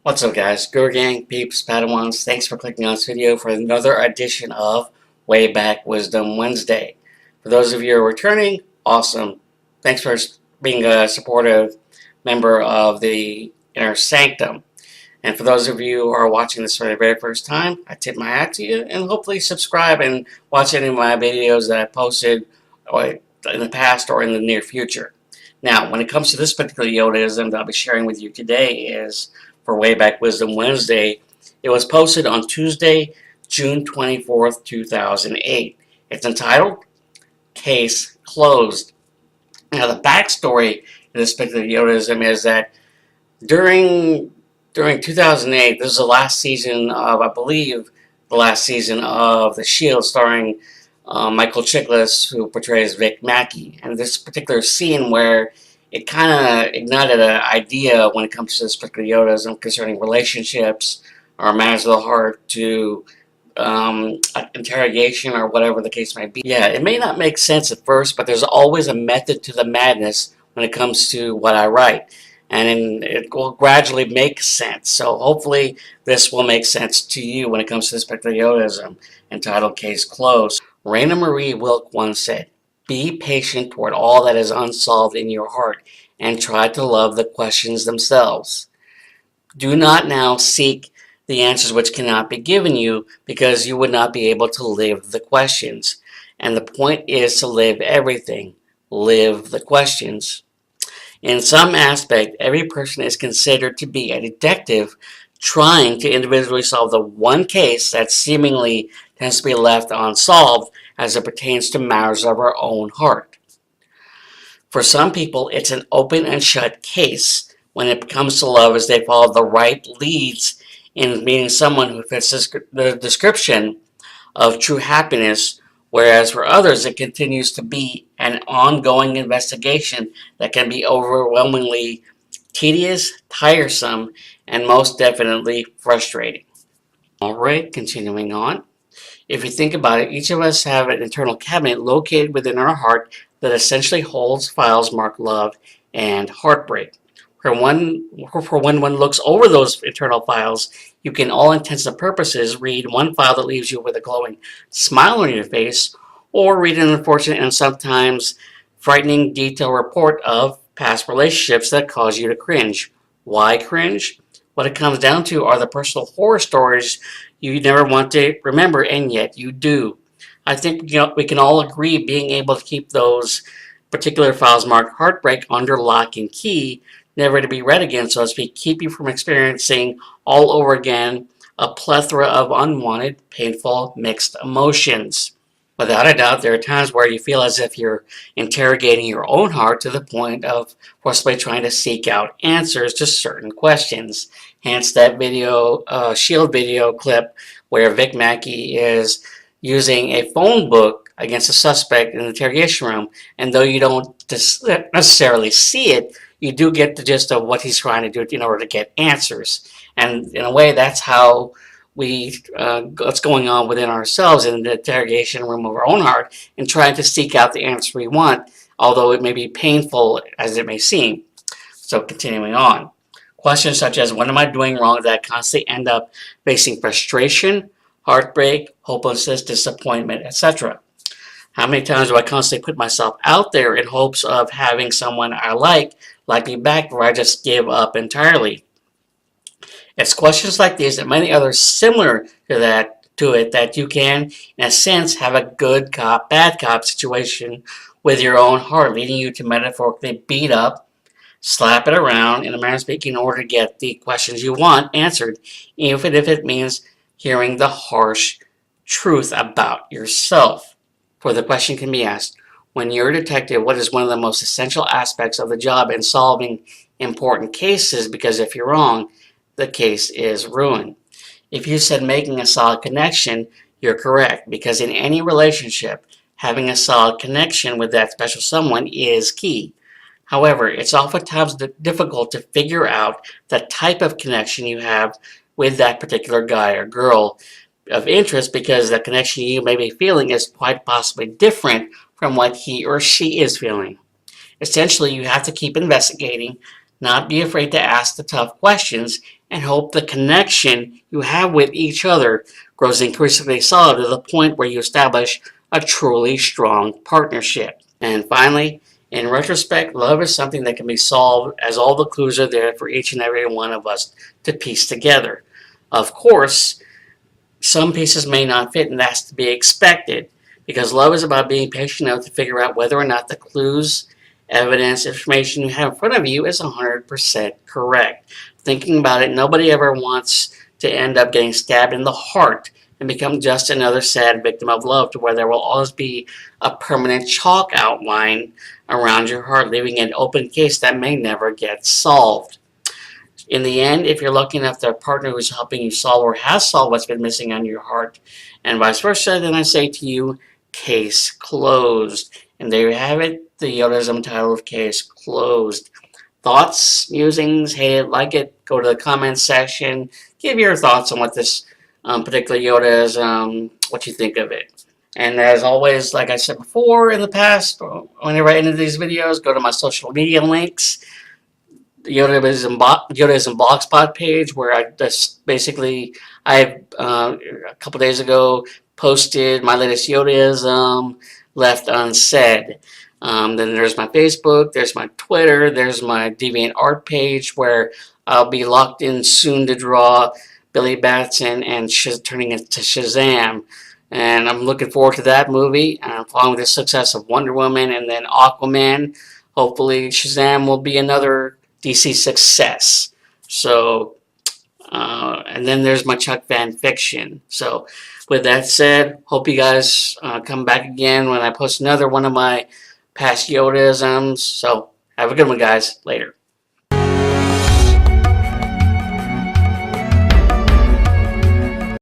What's up, guys? Guru Gang, peeps, Padawans, thanks for clicking on this video for another edition of Way Back Wisdom Wednesday. For those of you who are returning, awesome. Thanks for being a supportive member of the Inner Sanctum. And for those of you who are watching this for the very first time, I tip my hat to you, and hopefully subscribe and watch any of my videos that I posted in the past or in the near future. Now, when it comes to this particular Yodaism that I'll be sharing with you today is for Way Back Wisdom Wednesday. It was posted on Tuesday, June 24th, 2008. It's entitled, Case Closed. Now, the backstory in this particular Yodaism is that during 2008, this is the last season of, I believe, the last season of The Shield, starring Michael Chiklis, who portrays Vic Mackey. And this particular scene where it kind of ignited an idea when it comes to this particular Yodaism concerning relationships or matters of the heart to interrogation or whatever the case might be. Yeah, it may not make sense at first, but there's always a method to the madness when it comes to what I write. And it will gradually make sense. So hopefully this will make sense to you when it comes to this particular Yodaism entitled Case Closed. Raina Marie Wilk once said, "Be patient toward all that is unsolved in your heart and try to love the questions themselves. Do not now seek the answers which cannot be given you because you would not be able to live the questions. And the point is to live everything. Live the questions." In some aspect, every person is considered to be a detective trying to individually solve the one case that seemingly tends to be left unsolved as it pertains to matters of our own heart. For some people, it's an open and shut case when it comes to love as they follow the right leads in meeting someone who fits the description of true happiness, whereas for others it continues to be an ongoing investigation that can be overwhelmingly tedious, tiresome, and most definitely frustrating. Alright, continuing on. If you think about it, each of us have an internal cabinet located within our heart that essentially holds files marked love and heartbreak. For when one looks over those internal files, you can all intents and purposes read one file that leaves you with a glowing smile on your face, or read an unfortunate and sometimes frightening detailed report of past relationships that cause you to cringe. Why cringe? What it comes down to are the personal horror stories you never want to remember, and yet you do. I think we can all agree being able to keep those particular files marked heartbreak under lock and key, never to be read again, so to speak, keep you from experiencing all over again a plethora of unwanted, painful, mixed emotions. Without a doubt, there are times where you feel as if you're interrogating your own heart to the point of forcibly trying to seek out answers to certain questions. Hence that video, Shield video clip where Vic Mackey is using a phone book against a suspect in the interrogation room. And though you don't necessarily see it, you do get the gist of what he's trying to do in order to get answers. And in a way, that's how what's going on within ourselves in the interrogation room of our own heart and trying to seek out the answer we want, although it may be painful as it may seem. So continuing on. Questions such as, what am I doing wrong that I constantly end up facing frustration, heartbreak, hopelessness, disappointment, etc.? How many times do I constantly put myself out there in hopes of having someone I like me back, or I just give up entirely? It's questions like these and many others similar to it that you can, in a sense, have a good cop, bad cop situation with your own heart, leading you to metaphorically beat up, slap it around, in a manner of speaking, in order to get the questions you want answered, even if it means hearing the harsh truth about yourself. For the question can be asked, when you're a detective, what is one of the most essential aspects of the job in solving important cases? Because if you're wrong, the case is ruined. If you said making a solid connection, you're correct, because in any relationship, having a solid connection with that special someone is key. However, it's oftentimes difficult to figure out the type of connection you have with that particular guy or girl of interest, because the connection you may be feeling is quite possibly different from what he or she is feeling. Essentially, you have to keep investigating, not be afraid to ask the tough questions, and hope the connection you have with each other grows increasingly solid to the point where you establish a truly strong partnership. And finally, in retrospect, love is something that can be solved as all the clues are there for each and every one of us to piece together. Of course, some pieces may not fit, and that's to be expected because love is about being patient enough to figure out whether or not the clues, evidence, information you have in front of you is 100% correct. Thinking about it, nobody ever wants to end up getting stabbed in the heart and become just another sad victim of love, to where there will always be a permanent chalk outline around your heart, leaving an open case that may never get solved. In the end, if you're lucky enough to have a partner who's helping you solve or has solved what's been missing on your heart, and vice versa, then I say to you, case closed. And there you have it, the Yodaism title of Case Closed. Thoughts, musings, hate it, like it, go to the comments section, give your thoughts on what this particular Yoda is, what you think of it. And as always, like I said before in the past, whenever I end these videos, go to my social media links. Yodaism Blogspot page, where I just basically a couple days ago posted my latest Yodaism left unsaid. Then there's my Facebook, there's my Twitter, there's my DeviantArt page, where I'll be locked in soon to draw Billy Batson and turning it to Shazam. And I'm looking forward to that movie, following the success of Wonder Woman and then Aquaman. Hopefully Shazam will be another DC success. So, and then there's my Chuck fan fiction. So, with that said, hope you guys come back again when I post another one of my past Yodaisms. So, have a good one, guys. Later.